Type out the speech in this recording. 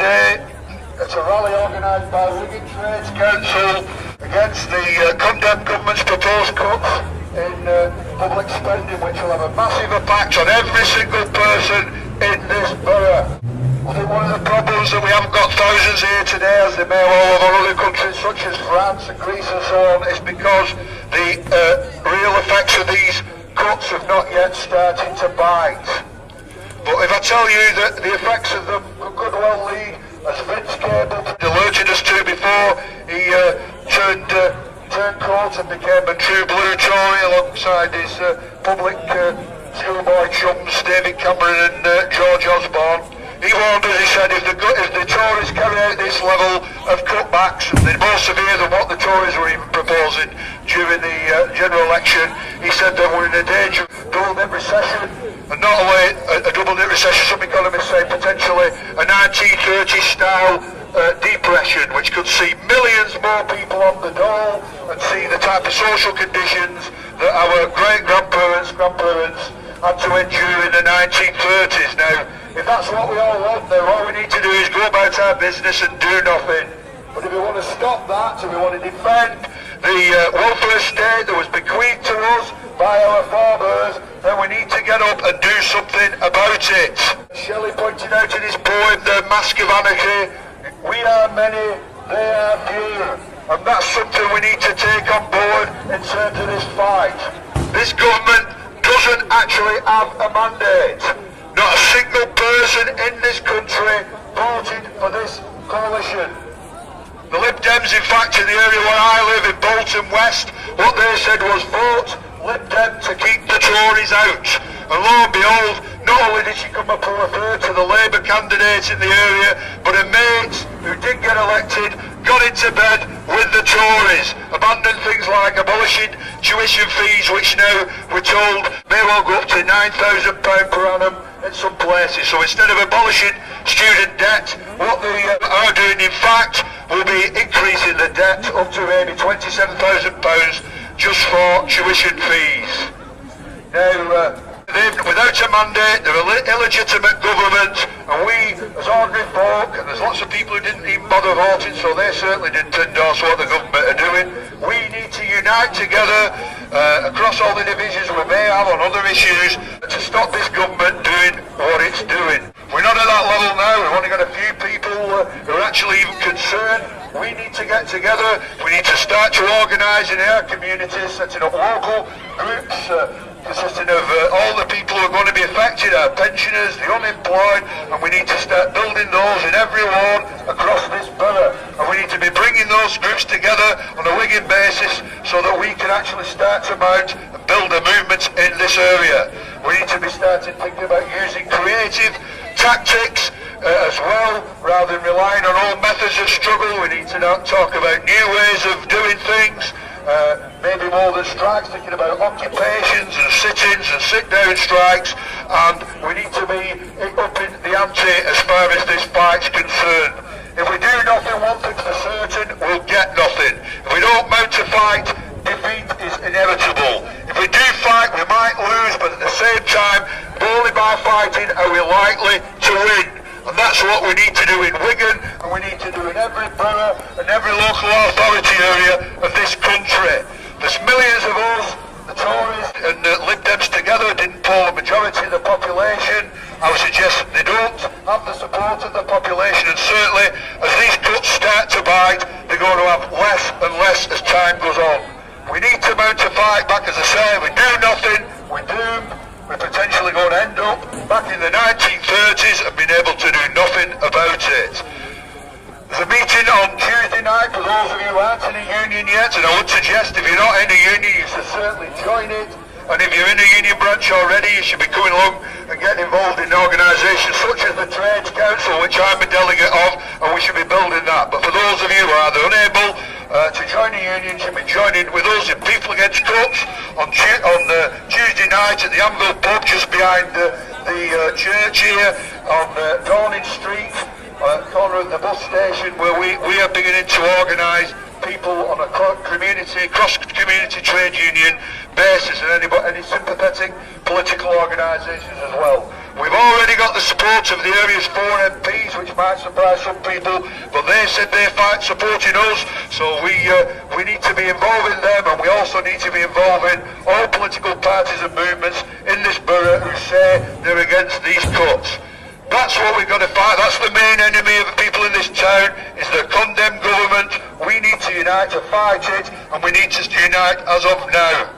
today. It's a rally organised by Wigan Trades Council against the condemned government's proposed cuts in public spending, which will have a massive impact on every single person in this borough. I think one of the problems that we haven't got thousands here today, as they may all over other countries such as France and Greece and so on, is because the real effects of these cuts have not yet started to bite. But if I tell you that the effects of them could well lead, as Vince Cable alerted us to before he turned court and became a true blue Tory alongside his public schoolboy chums David Cameron and George Osborne. He warned us, he said, if the Tories carry out this level of cutbacks, and they're more severe than what the Tories were even proposing during the general election, he said that we're in a danger of double-dip recession, and not only a double-dip recession, some economists say potentially a 1930s-style depression, which could see millions more people on the dole and see the type of social conditions that our great-grandparents had to endure in the 1930s. Now, if that's what we all want, then all we need to do is go about our business and do nothing. But if we want to stop that, if we want to defend the welfare state that was bequeathed to us by our fathers, then we need to get up and do something about it. Shelley pointed out in his poem, The Mask of Anarchy, we are many, they are few. And that's something we need to take on board in terms of this fight. This government doesn't actually have a mandate. Not a single person in this country voted for this coalition. The Lib Dems, in fact, in the area where I live in Bolton West, what they said was vote Lib Dem to keep the Tories out. And lo and behold, not only did she come up and refer to the Labour candidates in the area, but her mates who did get elected got into bed with the Tories, abandoned things like abolishing tuition fees, which now we're told may well go up to £9,000 per annum in some places. So instead of abolishing student debt, what they are doing in fact will be increasing the debt up to maybe £27,000 just for tuition fees. Now, without a mandate, they're an illegitimate government, and we, as ordinary folk, and there's lots of people who didn't even bother voting, so they certainly didn't endorse what the government are doing. We need to unite together across all the divisions we may have on other issues to stop this government doing what it's doing. We're not at that level now. We've only got a few people who are actually even concerned. We need to get together. We need to start to organise in our communities, setting up local groups consisting of all the people who are going to be affected, our pensioners, the unemployed, and we need to start building those in every ward across this borough. And we need to be bringing those groups together on a Wigan basis so that we can actually start to mount and build a movement in this area. We need to be starting thinking about using creative tactics as well, rather than relying on old methods of struggle. We need to now talk about new ways of doing things. Maybe more than strikes, thinking about occupations and sit-ins and sit-down strikes, and we need to be upping the ante as far as this fight's concerned. If we do nothing, one thing's for certain, we'll get nothing. If we don't mount a fight, defeat is inevitable. If we do fight, we might lose, but at the same time, only by fighting are we likely to win. And that's what we need to do in Wigan, and we need to do in every borough and every local authority area of this country. There's millions of us, the Tories and the Lib Dems together didn't poll a majority of the population. I would suggest they don't have the support of the population, and certainly as these cuts start to bite, they're going to have less and less as time goes on. We need to mount a fight back, as I say. If we do nothing, we're doomed. We're potentially going to end up back in the 1930s and being able to do nothing about it. There's a meeting on Tuesday night for those of you who aren't in a union yet, and I would suggest if you're not in a union, you should certainly join it. And if you're in a union branch already, you should be coming along and getting involved in organisations such as the Trades Council, which I'm a delegate of, and we should be building that. But for those of you who are either unable to join a union, you should be joining with us in People Against Cuts on Tuesday night at the Anvil pub just behind the church here on Dawning Street, corner of the bus station, where we are beginning to organise people on a cross-community trade union basis, and any sympathetic political organisations as well. We've already got the support of the area's 4 MPs, which might surprise some people, but they said they fight supporting us, so we need to be involving them, and we also need to be involving all political parties and movements in this borough who say they're against these cuts. That's what we've got to fight. That's the main enemy of the people in this town, is the condemned government. We need to unite to fight it, and we need to unite as of now.